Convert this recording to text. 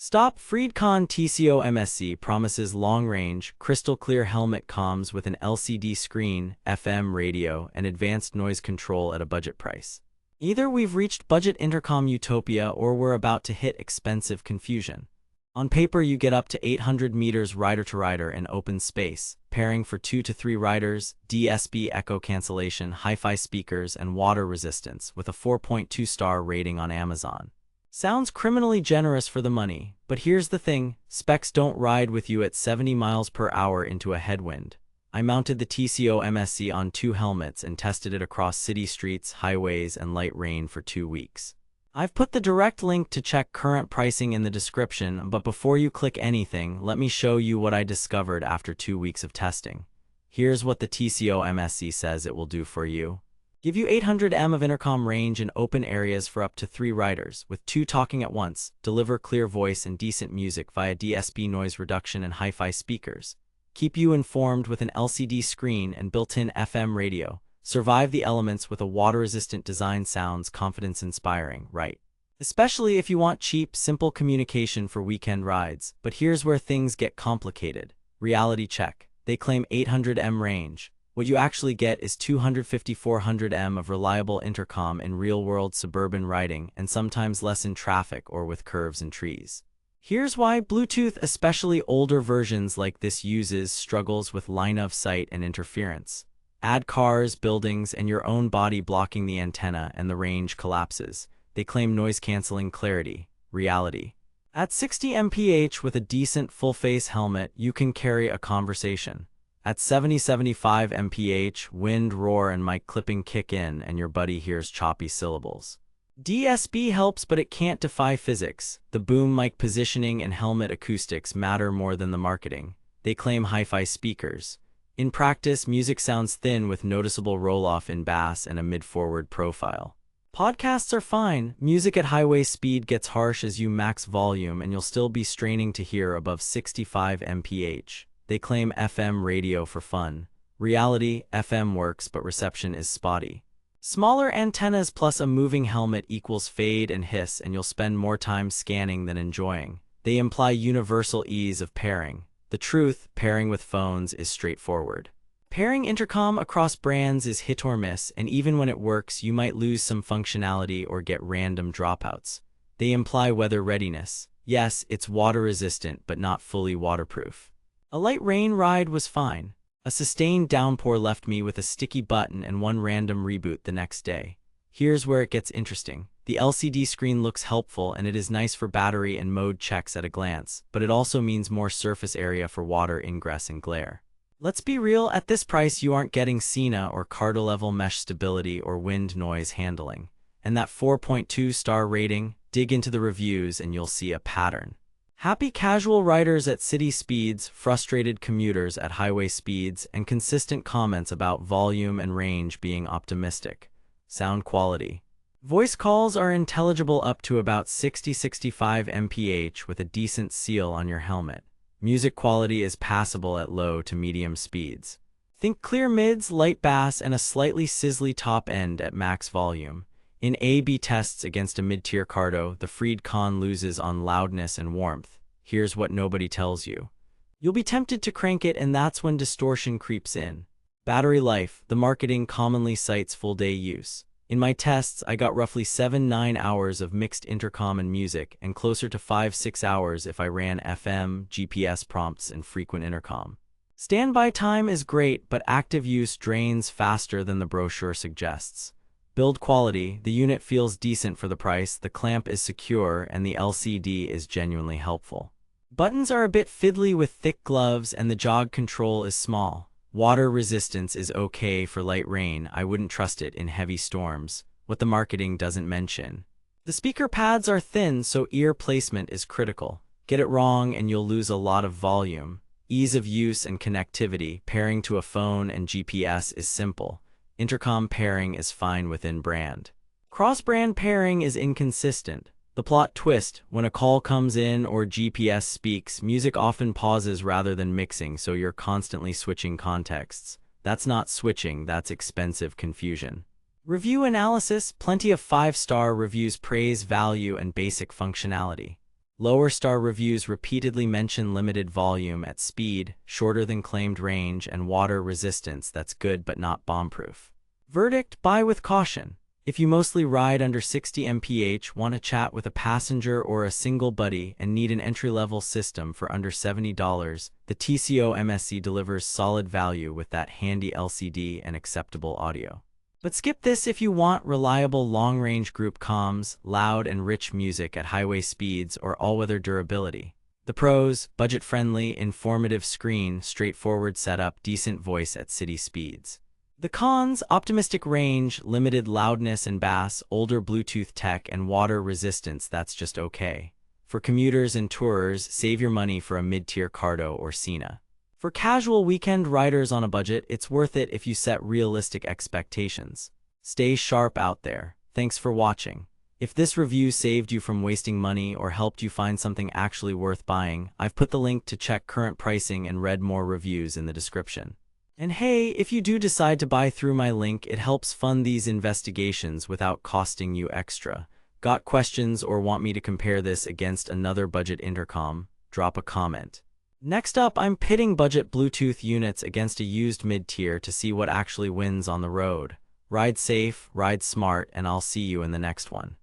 Stop. FreedConn TCOM-SC promises long-range, crystal-clear helmet comms with an LCD screen, FM radio, and advanced noise control at a budget price. Either we've reached budget intercom utopia or we're about to hit expensive confusion. On paper, you get up to 800 meters rider-to-rider in open space, pairing for 2 to 3 riders, DSP echo cancellation, hi-fi speakers, and water resistance, with a 4.2-star rating on Amazon. Sounds criminally generous for the money, but here's the thing, specs don't ride with you at 70 miles per hour into a headwind. I mounted the TCOM-SC on 2 helmets and tested it across city streets, highways, and light rain for 2 weeks. I've put the direct link to check current pricing in the description, but before you click anything, let me show you what I discovered after 2 weeks of testing. Here's what the TCOM-SC says it will do for you. Give you 800 m of intercom range in open areas for up to 3 riders, with 2 talking at once, deliver clear voice and decent music via DSP noise reduction and hi-fi speakers, keep you informed with an LCD screen and built-in FM radio, survive the elements with a water-resistant design. Sounds confidence-inspiring, right? Especially if you want cheap, simple communication for weekend rides. But here's where things get complicated. Reality check. They claim 800 m range. What you actually get is 250-400 m of reliable intercom in real-world suburban riding, and sometimes less in traffic or with curves and trees. Here's why Bluetooth, especially older versions like this, struggles with line-of-sight and interference. Add cars, buildings, and your own body blocking the antenna, and the range collapses. They claim noise-canceling clarity. Reality. At 60 mph with a decent full-face helmet, you can carry a conversation. At 70-75 mph, wind, roar, and mic clipping kick in, and your buddy hears choppy syllables. DSP helps, but it can't defy physics. The boom mic positioning and helmet acoustics matter more than the marketing. They claim hi-fi speakers. In practice, music sounds thin with noticeable roll-off in bass and a mid-forward profile. Podcasts are fine. Music at highway speed gets harsh as you max volume, and you'll still be straining to hear above 65 mph. They claim FM radio for fun. Reality, FM works, but reception is spotty. Smaller antennas plus a moving helmet equals fade and hiss, and you'll spend more time scanning than enjoying. They imply universal ease of pairing. The truth, pairing with phones is straightforward. Pairing intercom across brands is hit or miss, and even when it works, you might lose some functionality or get random dropouts. They imply weather readiness. Yes, it's water-resistant, but not fully waterproof. A light rain ride was fine. A sustained downpour left me with a sticky button and one random reboot the next day. Here's where it gets interesting. The LCD screen looks helpful, and it is nice for battery and mode checks at a glance, but it also means more surface area for water ingress and glare. Let's be real, at this price you aren't getting Sena or Cardo-level mesh stability or wind noise handling. And that 4.2-star rating, dig into the reviews and you'll see a pattern. Happy casual riders at city speeds, frustrated commuters at highway speeds, and consistent comments about volume and range being optimistic. Sound quality. Voice calls are intelligible up to about 60-65 mph with a decent seal on your helmet. Music quality is passable at low to medium speeds. Think clear mids, light bass, and a slightly sizzly top end at max volume. In A/B tests against a mid-tier Cardo, the FreedConn loses on loudness and warmth. Here's what nobody tells you. You'll be tempted to crank it, and that's when distortion creeps in. Battery life. The marketing commonly cites full-day use. In my tests, I got roughly 7-9 hours of mixed intercom and music, and closer to 5-6 hours if I ran FM, GPS prompts, and frequent intercom. Standby time is great, but active use drains faster than the brochure suggests. Build quality. The unit feels decent for the price, the clamp is secure, and the LCD is genuinely helpful. Buttons are a bit fiddly with thick gloves, and the jog control is small. Water resistance is okay for light rain. I wouldn't trust it in heavy storms, what the marketing doesn't mention. The speaker pads are thin, so ear placement is critical. Get it wrong and you'll lose a lot of volume. Ease of use and connectivity. Pairing to a phone and GPS is simple. Intercom pairing is fine within brand. Cross-brand pairing is inconsistent. The plot twist: when a call comes in or GPS speaks, music often pauses rather than mixing, so you're constantly switching contexts. That's not switching, that's expensive confusion. Review analysis: plenty of 5-star reviews praise value and basic functionality. Lower star reviews repeatedly mention limited volume at speed, shorter than claimed range, and water resistance that's good but not bomb-proof. Verdict: buy with caution. If you mostly ride under 60 mph, want to chat with a passenger or a single buddy, and need an entry-level system for under $70, the TCOM-SC delivers solid value with that handy LCD and acceptable audio. But skip this if you want reliable long-range group comms, loud and rich music at highway speeds, or all-weather durability. The pros: budget-friendly, informative screen, straightforward setup, decent voice at city speeds. The cons: optimistic range, limited loudness and bass, older Bluetooth tech, and water resistance that's just okay. For commuters and tourers, save your money for a mid-tier Cardo or Sena. For casual weekend riders on a budget, it's worth it if you set realistic expectations. Stay sharp out there. Thanks for watching. If this review saved you from wasting money or helped you find something actually worth buying, I've put the link to check current pricing and read more reviews in the description. And hey, if you do decide to buy through my link, it helps fund these investigations without costing you extra. Got questions or want me to compare this against another budget intercom? Drop a comment. Next up, I'm pitting budget Bluetooth units against a used mid-tier to see what actually wins on the road. Ride safe, ride smart, and I'll see you in the next one.